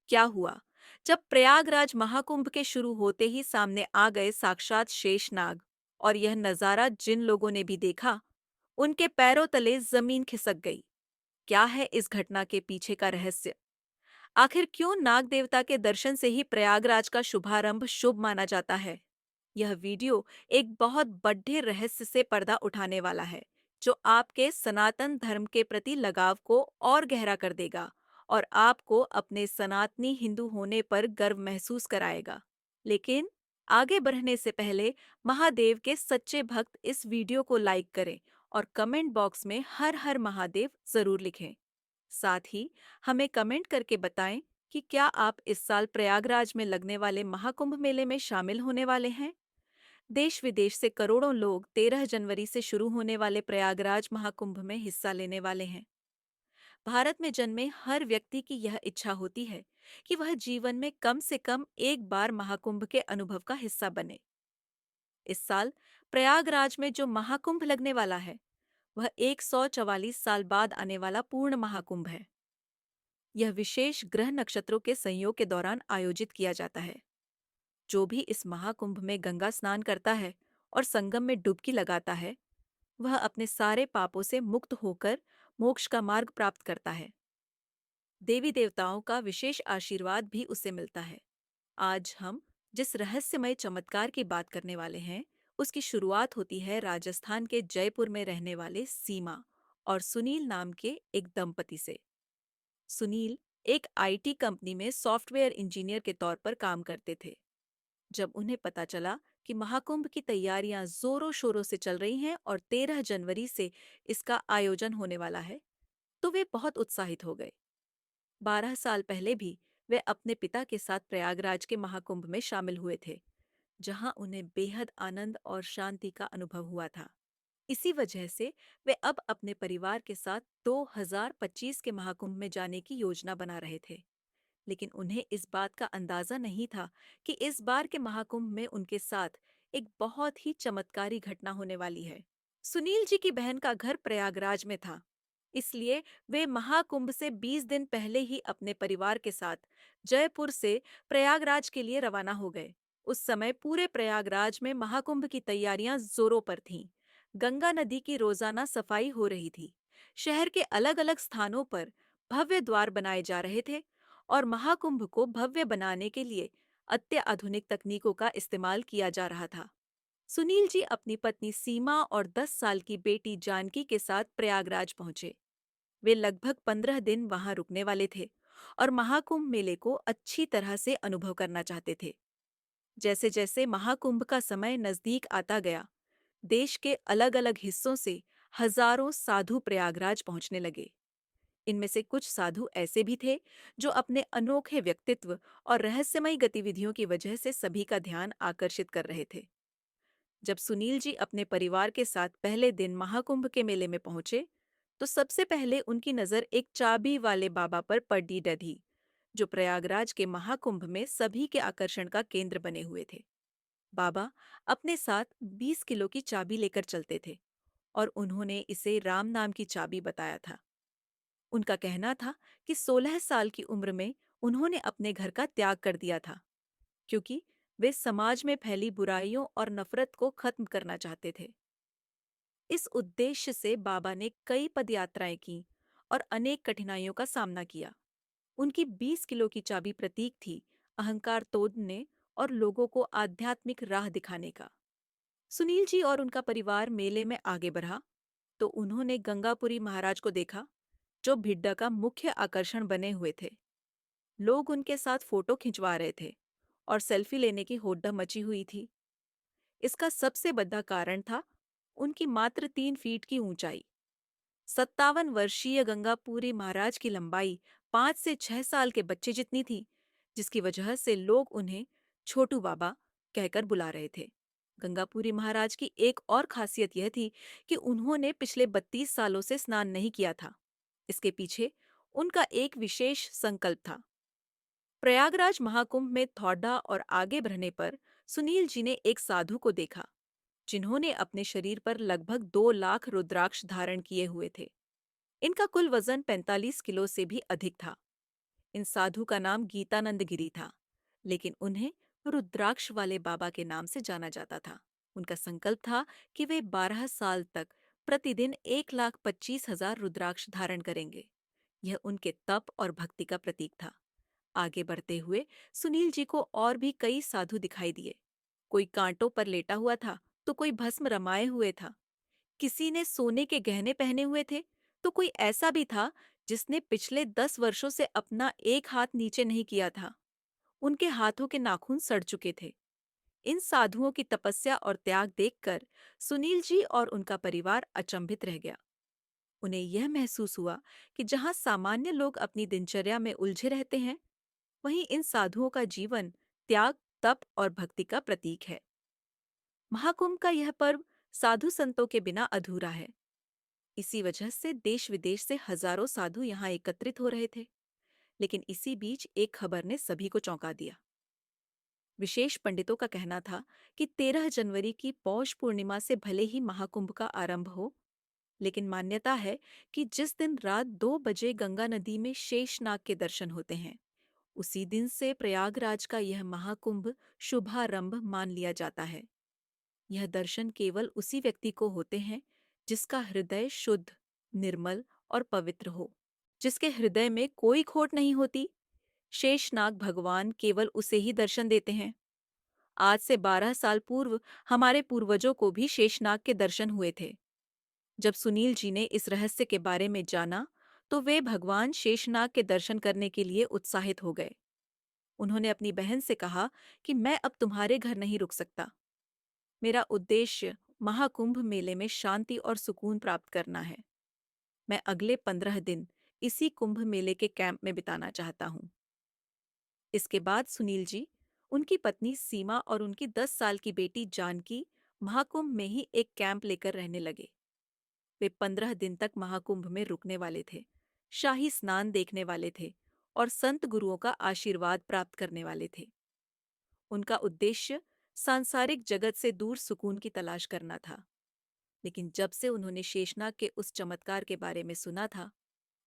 क्या हुआ जब प्रयागराज महाकुंभ के शुरू होते ही सामने आ गए साक्षात शेषनाग। और यह नजारा जिन लोगों ने भी देखा, उनके पैरों तले जमीन खिसक गई। क्या है इस घटना के पीछे का रहस्य? आखिर क्यों नाग देवता के दर्शन से ही प्रयागराज का शुभारंभ शुभ माना जाता है? यह वीडियो एक बहुत बड़े रहस्य से पर्दा उठाने वाला है, जो आपके सनातन धर्म के प्रति लगाव को और गहरा कर देगा और आपको अपने सनातनी हिंदू होने पर गर्व महसूस कराएगा। लेकिन आगे बढ़ने से पहले महादेव के सच्चे भक्त इस वीडियो को लाइक करें और कमेंट बॉक्स में हर हर महादेव जरूर लिखें। साथ ही हमें कमेंट करके बताएं कि क्या आप इस साल प्रयागराज में लगने वाले महाकुंभ मेले में शामिल होने वाले हैं। देश विदेश से करोड़ों लोग 13 जनवरी से शुरू होने वाले प्रयागराज महाकुंभ में हिस्सा लेने वाले हैं। भारत में जन्मे हर व्यक्ति की यह इच्छा होती है कि वह जीवन में कम से कम एक बार महाकुंभ के अनुभव का हिस्सा बने। इस साल प्रयागराज में जो महाकुंभ लगने वाला है, वह 144 साल बाद आने वाला पूर्ण महाकुंभ है। यह विशेष ग्रह नक्षत्रों के संयोग के दौरान आयोजित किया जाता है। जो भी इस महाकुंभ में गंगा स्नान करता है और संगम में डुबकी लगाता है, वह अपने सारे पापों से मुक्त होकर मोक्ष का मार्ग प्राप्त करता है। देवी देवताओं का विशेष आशीर्वाद भी उसे मिलता है। आज हम जिस रहस्यमय चमत्कार की बात करने वाले हैं, उसकी शुरुआत होती है राजस्थान के जयपुर में रहने वाले सीमा और सुनील नाम के एक दंपति से। सुनील एक आईटी कंपनी में सॉफ्टवेयर इंजीनियर के तौर पर काम करते थे। जब उन्हें पता चला कि महाकुंभ की तैयारियां जोरों शोरों से चल रही हैं और 13 जनवरी से इसका आयोजन होने वाला है, तो वे बहुत उत्साहित हो गए। 12 साल पहले भी वे अपने पिता के साथ प्रयागराज के महाकुंभ में शामिल हुए थे, जहां उन्हें बेहद आनंद और शांति का अनुभव हुआ था। इसी वजह से वे अब अपने परिवार के साथ 2025 के महाकुंभ में जाने की योजना बना रहे थे। लेकिन उन्हें इस बात का अंदाजा नहीं था कि इस बार के महाकुंभ में उनके साथ एक बहुत ही चमत्कारी घटना होने वाली है। सुनील जी की बहन का घर प्रयागराज में था, इसलिए वे महाकुंभ से 20 दिन पहले ही अपने परिवार के साथ जयपुर से प्रयागराज के लिए रवाना हो गए। उस समय पूरे प्रयागराज में महाकुंभ की तैयारियां जोरों पर थीं। गंगा नदी की रोजाना सफाई हो रही थी। शहर के अलग-अलग स्थानों पर भव्य द्वार बनाए जा रहे थे और महाकुंभ को भव्य बनाने के लिए अत्याधुनिक तकनीकों का इस्तेमाल किया जा रहा था। सुनील जी अपनी पत्नी सीमा और 10 साल की बेटी जानकी के साथ प्रयागराज पहुंचे। वे लगभग 15 दिन वहां रुकने वाले थे और महाकुंभ मेले को अच्छी तरह से अनुभव करना चाहते थे। जैसे जैसे महाकुंभ का समय नजदीक आता गया, देश के अलग-अलग हिस्सों से हजारों साधु प्रयागराज पहुंचने लगे। इनमें से कुछ साधु ऐसे भी थे जो अपने अनोखे व्यक्तित्व और रहस्यमयी गतिविधियों की वजह से सभी का ध्यान आकर्षित कर रहे थे। जब सुनील जी अपने परिवार के साथ पहले दिन महाकुंभ के मेले में पहुंचे, तो सबसे पहले उनकी नजर एक चाबी वाले बाबा पर पड़ी डधी, जो प्रयागराज के महाकुंभ में सभी के आकर्षण का केंद्र बने हुए थे। बाबा अपने साथ 20 किलो की चाबी लेकर चलते थे और उन्होंने इसे राम नाम की चाबी बताया था। उनका कहना था कि 16 साल की उम्र में उन्होंने अपने घर का त्याग कर दिया था, क्योंकि वे समाज में फैली बुराइयों और नफरत को खत्म करना चाहते थे। इस उद्देश्य से बाबा ने कई पदयात्राएं की और अनेक कठिनाइयों का सामना किया। उनकी 20 किलो की चाबी प्रतीक थी अहंकार तोड़ने और लोगों को आध्यात्मिक राह दिखाने का। सुनील जी और उनका परिवार मेले में आगे बढ़ा, तो उन्होंने गंगापुरी महाराज को देखा, जो भिड्डा का मुख्य आकर्षण बने हुए थे। लोग उनके साथ फोटो खिंचवा रहे थे और सेल्फी लेने की होड़ मची हुई थी। इसका सबसे बड़ा कारण था उनकी मात्र 3 फीट की ऊंचाई। 57 वर्षीय गंगापुरी महाराज की लंबाई 5 से 6 साल के बच्चे जितनी थी, जिसकी वजह से लोग उन्हें छोटू बाबा कहकर बुला रहे थे। गंगापुरी महाराज की एक और खासियत यह थी कि उन्होंने पिछले 32 सालों से स्नान नहीं किया था। इसके पीछे उनका एक विशेष संकल्प था। प्रयागराज महाकुंभ में थौड़ा और आगे बढ़ने पर सुनील जी ने एक साधु को देखा, जिन्होंने अपने शरीर पर लगभग 2 लाख रुद्राक्ष धारण किए हुए थे। इनका कुल वजन 45 किलो से भी अधिक था। इन साधु का नाम गीतानंद गिरी था, लेकिन उन्हें रुद्राक्ष वाले बाबा के नाम से जाना जाता था। उनका संकल्प था कि वे 12 साल तक प्रतिदिन 1,25,000 रुद्राक्ष धारण करेंगे। यह उनके तप और भक्ति का प्रतीक था। आगे बढ़ते हुए सुनील जी को और भी कई साधु दिखाई दिए। कोई कांटों पर लेटा हुआ था, तो कोई भस्म रमाए हुए था। किसी ने सोने के गहने पहने हुए थे, तो कोई ऐसा भी था जिसने पिछले 10 वर्षों से अपना एक हाथ नीचे नहीं किया था। उनके हाथों के नाखून सड़ चुके थे। इन साधुओं की तपस्या और त्याग देखकर सुनील जी और उनका परिवार अचंभित रह गया। उन्हें यह महसूस हुआ कि जहां सामान्य लोग अपनी दिनचर्या में उलझे रहते हैं, वहीं इन साधुओं का जीवन त्याग, तप और भक्ति का प्रतीक है। महाकुंभ का यह पर्व साधु संतों के बिना अधूरा है। इसी वजह से देश विदेश से हजारों साधु यहाँ एकत्रित हो रहे थे। लेकिन इसी बीच एक खबर ने सभी को चौंका दिया। विशेष पंडितों का कहना था कि 13 जनवरी की पौष पूर्णिमा से भले ही महाकुंभ का आरंभ हो, लेकिन मान्यता है कि जिस दिन रात 2 बजे गंगा नदी में शेषनाग के दर्शन होते हैं, उसी दिन से प्रयागराज का यह महाकुंभ शुभारंभ मान लिया जाता है। यह दर्शन केवल उसी व्यक्ति को होते हैं जिसका हृदय शुद्ध, निर्मल और पवित्र हो, जिसके हृदय में कोई खोट नहीं होती। शेषनाग भगवान केवल उसे ही दर्शन देते हैं। आज से 12 साल पूर्व हमारे पूर्वजों को भी शेषनाग के दर्शन हुए थे। जब सुनील जी ने इस रहस्य के बारे में जाना, तो वे भगवान शेषनाग के दर्शन करने के लिए उत्साहित हो गए। उन्होंने अपनी बहन से कहा कि मैं अब तुम्हारे घर नहीं रुक सकता। मेरा उद्देश्य महाकुंभ मेले में शांति और सुकून प्राप्त करना है। मैं अगले 15 दिन इसी कुंभ मेले के कैंप में बिताना चाहता हूँ। इसके बाद सुनील जी, उनकी पत्नी सीमा और उनकी 10 साल की बेटी जानकी महाकुंभ में ही एक कैंप लेकर रहने लगे। वे 15 दिन तक महाकुंभ में रुकने वाले थे, शाही स्नान देखने वाले थे और संत गुरुओं का आशीर्वाद प्राप्त करने वाले थे। उनका उद्देश्य सांसारिक जगत से दूर सुकून की तलाश करना था। लेकिन जब से उन्होंने शेषनाग के उस चमत्कार के बारे में सुना था,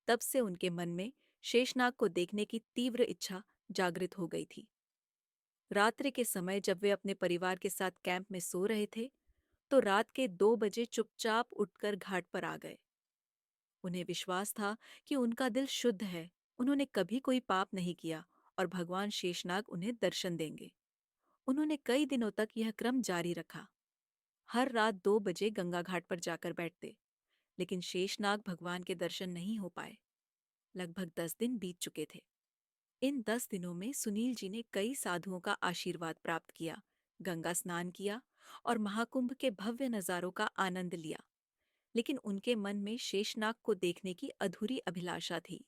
तब से उनके मन में शेषनाग को देखने की तीव्र इच्छा जागृत हो गई थी। रात्रि के समय जब वे अपने परिवार के साथ कैंप में सो रहे थे, तो रात के 2 बजे चुपचाप उठकर घाट पर आ गए। उन्हें विश्वास था कि उनका दिल शुद्ध है, उन्होंने कभी कोई पाप नहीं किया और भगवान शेषनाग उन्हें दर्शन देंगे। उन्होंने कई दिनों तक यह क्रम जारी रखा। हर रात 2 बजे गंगा घाट पर जाकर बैठते, लेकिन शेषनाग भगवान के दर्शन नहीं हो पाए। लगभग 10 दिन बीत चुके थे। इन 10 दिनों में सुनील जी ने कई साधुओं का आशीर्वाद प्राप्त किया, गंगा स्नान किया और महाकुंभ के भव्य नजारों का आनंद लिया। लेकिन उनके मन में शेषनाग को देखने की अधूरी अभिलाषा थी।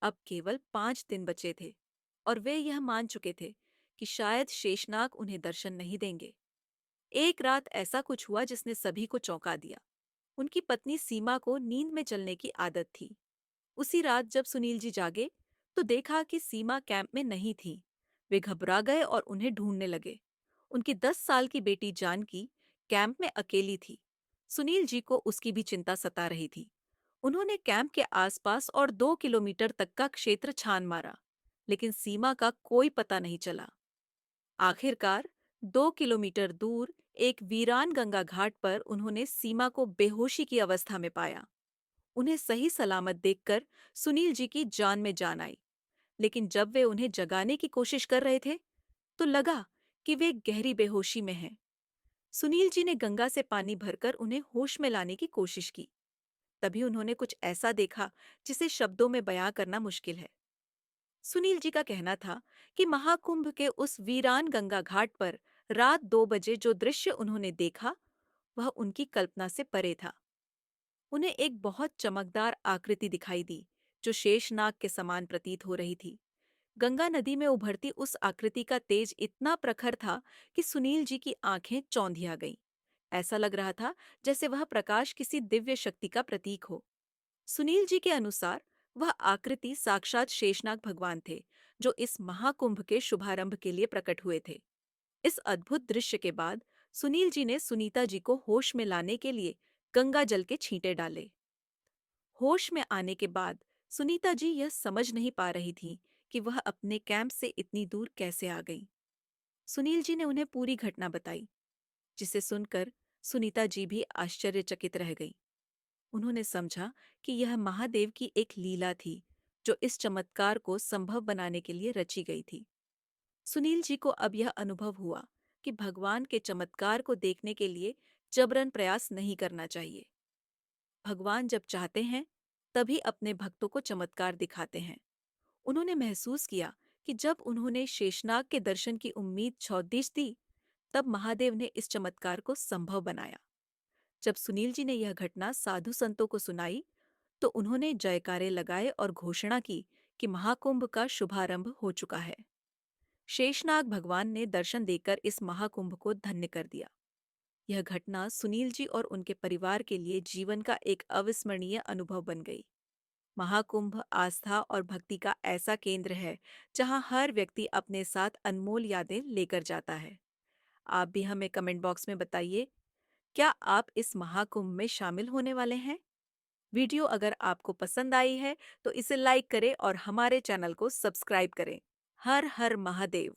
अब केवल 5 दिन बचे थे और वे यह मान चुके थे कि शायद शेषनाग उन्हें दर्शन नहीं देंगे। एक रात ऐसा कुछ हुआ जिसने सभी को चौंका दिया। उनकी पत्नी सीमा को नींद में चलने की आदत थी। उसी रात जब सुनील जी जागे, तो देखा कि सीमा कैंप में नहीं थी। वे घबरा गए और उन्हें ढूंढने लगे। उनकी 10 साल की बेटी जानकी कैंप में अकेली थी। सुनील जी को उसकी भी चिंता सता रही थी। उन्होंने कैंप के आसपास और 2 किलोमीटर तक का क्षेत्र छान मारा, लेकिन सीमा का कोई पता नहीं चला। आखिरकार 2 किलोमीटर दूर एक वीरान गंगा घाट पर उन्होंने सीमा को बेहोशी की अवस्था में पाया। उन्हें सही सलामत देखकर सुनील जी की जान में जान आई। लेकिन जब वे उन्हें जगाने की कोशिश कर रहे थे, तो लगा कि वे गहरी बेहोशी में हैं। सुनील जी ने गंगा से पानी भरकर उन्हें होश में लाने की कोशिश की। तभी उन्होंने कुछ ऐसा देखा जिसे शब्दों में बयां करना मुश्किल है। सुनील जी का कहना था कि महाकुंभ के उस वीरान गंगा घाट पर रात 2 बजे जो दृश्य उन्होंने देखा, वह उनकी कल्पना से परे था। उन्हें एक बहुत चमकदार आकृति दिखाई दी, जो शेषनाग के समान प्रतीत हो रही थी। गंगा नदी में उभरती उस आकृति का तेज इतना प्रखर था कि सुनील जी की आंखें चौंधिया गईं। ऐसा लग रहा था जैसे वह प्रकाश किसी दिव्य शक्ति का प्रतीक हो। सुनील जी के अनुसार वह आकृति साक्षात शेषनाग भगवान थे, जो इस महाकुंभ के शुभारंभ के लिए प्रकट हुए थे। इस अद्भुत दृश्य के बाद सुनील जी ने सुनीता जी को होश में लाने के लिए गंगा जल के छींटे डाले। होश में आने के बाद सुनीता जी यह समझ नहीं पा रही थीं कि वह अपने कैंप से इतनी दूर कैसे आ गई। सुनील जी ने उन्हें पूरी घटना बताई, जिसे सुनकर सुनीता जी भी आश्चर्यचकित रह गई। उन्होंने समझा कि यह महादेव की एक लीला थी, जो इस चमत्कार को संभव बनाने के लिए रची गई थी। सुनील जी को अब यह अनुभव हुआ कि भगवान के चमत्कार को देखने के लिए जबरन प्रयास नहीं करना चाहिए। भगवान जब चाहते हैं, तभी अपने भक्तों को चमत्कार दिखाते हैं। उन्होंने महसूस किया कि जब उन्होंने शेषनाग के दर्शन की उम्मीद छोड़ दी, तब महादेव ने इस चमत्कार को संभव बनाया। जब सुनील जी ने यह घटना साधु संतों को सुनाई, तो उन्होंने जयकारे लगाए और घोषणा की कि महाकुंभ का शुभारंभ हो चुका है। शेषनाग भगवान ने दर्शन देकर इस महाकुंभ को धन्य कर दिया। यह घटना सुनील जी और उनके परिवार के लिए जीवन का एक अविस्मरणीय अनुभव बन गई। महाकुंभ आस्था और भक्ति का ऐसा केंद्र है, जहां हर व्यक्ति अपने साथ अनमोल यादें लेकर जाता है। आप भी हमें कमेंट बॉक्स में बताइए, क्या आप इस महाकुंभ में शामिल होने वाले हैं? वीडियो अगर आपको पसंद आई है, तो इसे लाइक करें और हमारे चैनल को सब्सक्राइब करें। हर हर महादेव!